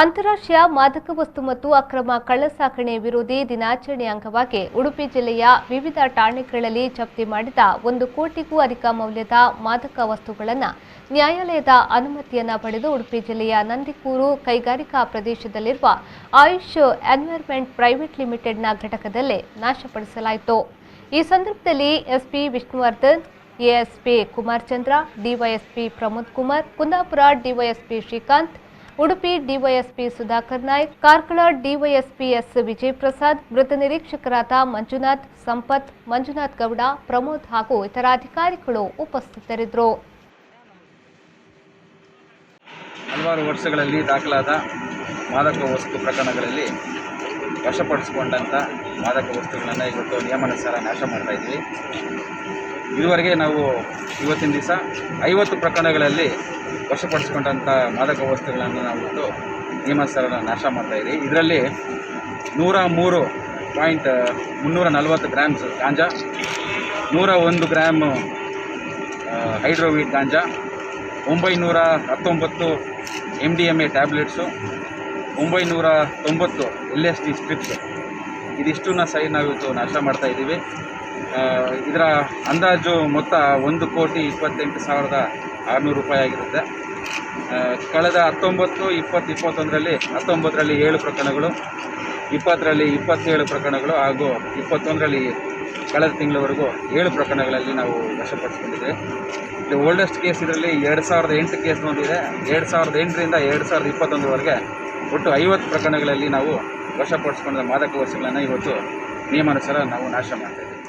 ಅಂತಾರಾಷ್ಟ್ರೀಯ ಮಾದಕ ವಸ್ತು ಮತ್ತು ಅಕ್ರಮ ಕಳ್ಳಸಾಗಣೆ ವಿರೋಧಿ ದಿನಾಚರಣೆ ಅಂಗವಾಗಿ ಉಡುಪಿ ಜಿಲ್ಲೆಯ ವಿವಿಧ ಠಾಣೆಗಳಲ್ಲಿ ಜಪ್ತಿ ಮಾಡಿದ 1 ಕೋಟಿಗೂ ಅಧಿಕ ಮೌಲ್ಯದ ಮಾದಕ ವಸ್ತುಗಳನ್ನು ನ್ಯಾಯಾಲಯದ ಅನುಮತಿಯನ್ನು ಪಡೆದು ಉಡುಪಿ ಜಿಲ್ಲೆಯ ನಂದಿಕೂರು ಕೈಗಾರಿಕಾ ಪ್ರದೇಶದಲ್ಲಿರುವ ಆಯುಷ್ ಎನ್ವೈರ್ಮೆಂಟ್ ಪ್ರೈವೇಟ್ ಲಿಮಿಟೆಡ್ನ ಘಟಕದಲ್ಲೇ ನಾಶಪಡಿಸಲಾಯಿತು. ಈ ಸಂದರ್ಭದಲ್ಲಿ SP Vishnuvardhan, ASP Kumar Chandra, DYSP Pramod Kumar, Kundapura DYSP Srikanth, Udupi DYSP Sudhakar Naik, Karkala DYSP S Vijayaprasad, ಮೃತ ನಿರೀಕ್ಷಕರಾದ ಮಂಜುನಾಥ್, ಸಂಪತ್, ಮಂಜುನಾಥ್ ಗೌಡ, ಪ್ರಮೋದ್ ಹಾಗೂ ಇತರ ಅಧಿಕಾರಿಗಳು ಉಪಸ್ಥಿತರಿದ್ದರು. ಹಲವಾರು ವರ್ಷಗಳಲ್ಲಿ ದಾಖಲಾದ ಮಾದಕ ವಸ್ತು ಪ್ರಕರಣಗಳಲ್ಲಿ ವಶಪಡಿಸಿಕೊಂಡಂಥ ಮಾದಕ ವಸ್ತುಗಳನ್ನು ಇವತ್ತು ನಿಯಮಾನುಸಾರ ನಾಶ ಮಾಡ್ತಾ ಇದ್ವಿ. ಇದುವರೆಗೆ ನಾವು ಇವತ್ತಿನ ದಿವಸ 50 ಪ್ರಕರಣಗಳಲ್ಲಿ ವಶಪಡಿಸಿಕೊಂಡಂಥ ಮಾದಕ ವಸ್ತುಗಳನ್ನು ನಾವು ಇವತ್ತು ನಿಯಮಾನುಸಾರ ನಾಶ ಮಾಡ್ತಾಯಿದ್ವಿ. ಇದರಲ್ಲಿ 103.340 ಗ್ರಾಮ್ಸ್ ಗಾಂಜಾ, 101 ಗ್ರಾಮ್ ಹೈಡ್ರೋವೀಟ್ ಗಾಂಜಾ, 919 MDMA ಟ್ಯಾಬ್ಲೆಟ್ಸು, 990 LSD ಸ್ಟ್ರಿಪ್ಸ್, ಇದಿಷ್ಟನ್ನು ಸಹ ನಾವು ಇವತ್ತು ನಾಶ ಮಾಡ್ತಾಯಿದ್ದೀವಿ. ಇದರ ಅಂದಾಜು ಮೊತ್ತ 1,28,600 ರೂಪಾಯಿ ಆಗಿರುತ್ತೆ. ಕಳೆದ 19, 20, 21ರಲ್ಲಿ 19ರಲ್ಲಿ 7 ಪ್ರಕರಣಗಳು, 20ರಲ್ಲಿ 27 ಪ್ರಕರಣಗಳು ಹಾಗೂ 21ರಲ್ಲಿ ಕಳೆದ ತಿಂಗಳವರೆಗೂ 7 ಪ್ರಕರಣಗಳಲ್ಲಿ ನಾವು ವಶಪಡಿಸ್ಕೊಂಡಿದ್ದೇವೆ. ಇದು ಓಲ್ಡೆಸ್ಟ್ ಕೇಸ್ ಇದರಲ್ಲಿ 2008 ಕೇಸ್ ನೋಡಿದೆ. 2008ರಿಂದ 2021ವರೆಗೆ ಒಟ್ಟು 50 ಪ್ರಕರಣಗಳಲ್ಲಿ ನಾವು ವಶಪಡಿಸ್ಕೊಂಡ ಮಾದಕ ವಸ್ತುಗಳನ್ನು ಇವತ್ತು ನಿಯಮಾನುಸಾರ ನಾವು ನಾಶ ಮಾಡ್ತಾಯಿದ್ದೀವಿ.